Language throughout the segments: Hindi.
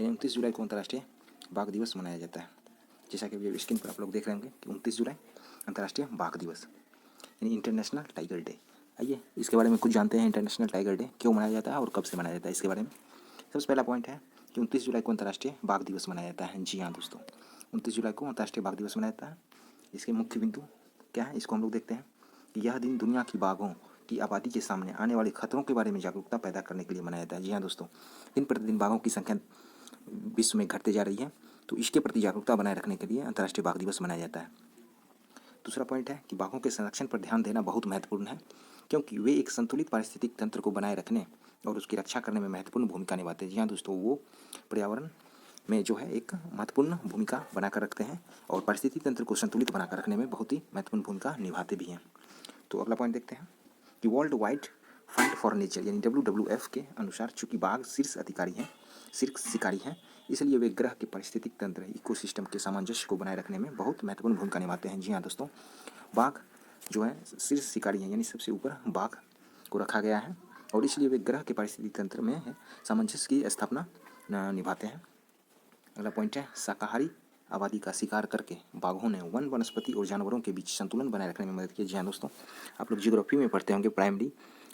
यानी 29 जुलाई को अंतर्राष्ट्रीय बाघ दिवस मनाया जाता है। जैसा कि अभी स्क्रीन पर आप लोग देख रहे होंगे कि 29 जुलाई अंतर्राष्ट्रीय बाघ दिवस यानी इंटरनेशनल टाइगर डे। आइए इसके बारे में कुछ जानते हैं। इंटरनेशनल टाइगर डे क्यों मनाया जाता है और कब से मनाया जाता है इसके बारे में। सबसे पहला पॉइंट है कि 29 जुलाई को अंतर्राष्ट्रीय बाघ दिवस मनाया जाता है। जी हाँ दोस्तों, 29 जुलाई को अंतर्राष्ट्रीय बाघ दिवस मनाया जाता है। इसके मुख्य बिंदु क्या है, इसको हम लोग देखते हैं कि यह दिन दुनिया की बाघों की आबादी के सामने आने वाले खतरों के बारे में जागरूकता पैदा करने के लिए मनाया जाता है। जी हाँ दोस्तों, दिन प्रतिदिन बाघों की संख्या विश्व में घटते जा रही है, तो इसके प्रति जागरूकता बनाए रखने के लिए अंतर्राष्ट्रीय बाघ दिवस मनाया जाता है। दूसरा पॉइंट है कि बाघों के संरक्षण पर ध्यान देना बहुत महत्वपूर्ण है, क्योंकि वे एक संतुलित पारिस्थितिक तंत्र को बनाए रखने और उसकी रक्षा करने में महत्वपूर्ण भूमिका निभाते हैं। जी हाँ दोस्तों, वो पर्यावरण में जो है एक महत्वपूर्ण भूमिका बनाकर रखते हैं और पारिस्थितिक तंत्र को संतुलित बनाकर रखने में बहुत ही महत्वपूर्ण भूमिका निभाते भी हैं। तो अगला पॉइंट देखते हैं कि world wide fund for nature यानी WWF के अनुसार चूंकि बाघ शीर्ष शिकारी हैं, इसलिए वे ग्रह के पारिस्थितिक तंत्र इकोसिस्टम के सामंजस्य को बनाए रखने में बहुत महत्वपूर्ण भूमिका निभाते हैं। जी हाँ दोस्तों, बाघ जो है शीर्ष शिकारी हैं, यानी सबसे ऊपर बाघ को रखा गया है और इसलिए वे ग्रह के पारिस्थितिक तंत्र में सामंजस्य की स्थापना निभाते हैं। अगला पॉइंट है शाकाहारी आबादी का शिकार करके बाघों ने वन वनस्पति और जानवरों के बीच संतुलन बनाए रखने में मदद की। जी हाँ दोस्तों, आप लोग ज्योग्राफी में पढ़ते होंगे प्राइमरी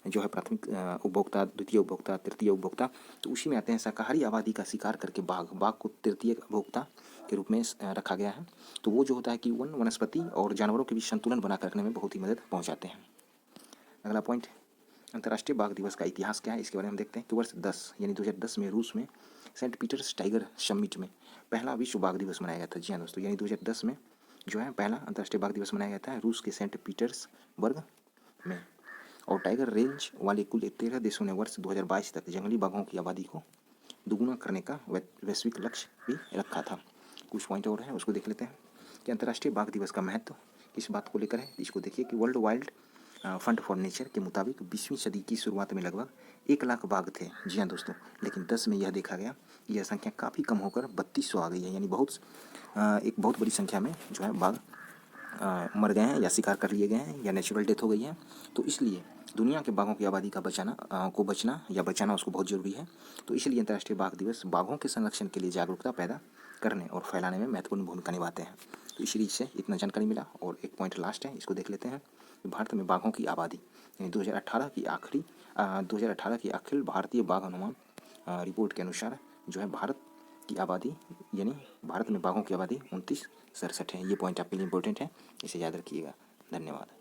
जो है प्राथमिक उपभोक्ता, द्वितीय उपभोक्ता, तृतीय उपभोक्ता, तो उसी में आते हैं शाकाहारी आबादी का शिकार करके बाघ को तृतीय उपभोक्ता के रूप में रखा गया है। तो वो जो होता है कि वन वनस्पति और जानवरों के बीच संतुलन बनाकर रखने में बहुत ही मदद पहुँचाते हैं। अगला पॉइंट अंतर्राष्ट्रीय बाघ दिवस का इतिहास क्या है, इसके बारे में हम देखते हैं कि वर्ष 10 यानी 2010 में रूस में सेंट पीटर्स टाइगर समिट में पहला विश्व बाघ दिवस मनाया गया था। जी हाँ दोस्तों, यानी 2010 में जो है पहला अंतर्राष्ट्रीय बाघ दिवस मनाया गया था रूस के सेंट पीटर्सबर्ग में। और टाइगर रेंज वाले कुल 13 देशों ने वर्ष 2022 तक जंगली बाघों की आबादी को दोगुना करने का वैश्विक लक्ष्य भी रखा था। कुछ पॉइंट और है उसको देख लेते हैं कि अंतर्राष्ट्रीय बाघ दिवस का महत्व किस बात को लेकर है। इसको देखिए कि world wild fund for nature के मुताबिक 20वीं सदी की शुरुआत में लगभग 1 लाख बाघ थे। जी हाँ दोस्तों, लेकिन 10 में यह देखा गया कि यह संख्या काफ़ी कम होकर 3200 आ गई है, यानी एक बहुत बड़ी संख्या में जो है बाघ मर गए हैं या शिकार कर लिए गए हैं या नेचुरल डेथ हो गई है। तो इसलिए दुनिया के बाघों की आबादी का बचाना उसको बहुत ज़रूरी है। तो इसलिए अंतर्राष्ट्रीय बाघ दिवस बाघों के संरक्षण के लिए जागरूकता पैदा करने और फैलाने में महत्वपूर्ण भूमिका निभाते हैं। तो इस सीरीज से इतना जानकारी मिला और एक पॉइंट लास्ट है, इसको देख लेते हैं। भारत में बाघों की आबादी यानी 2018 की अखिल भारतीय बाघ अनुमान रिपोर्ट के अनुसार जो है भारत में बाघों की आबादी 2967 है। ये पॉइंट आपके लिए इंपॉर्टेंट है, इसे याद रखिएगा। धन्यवाद।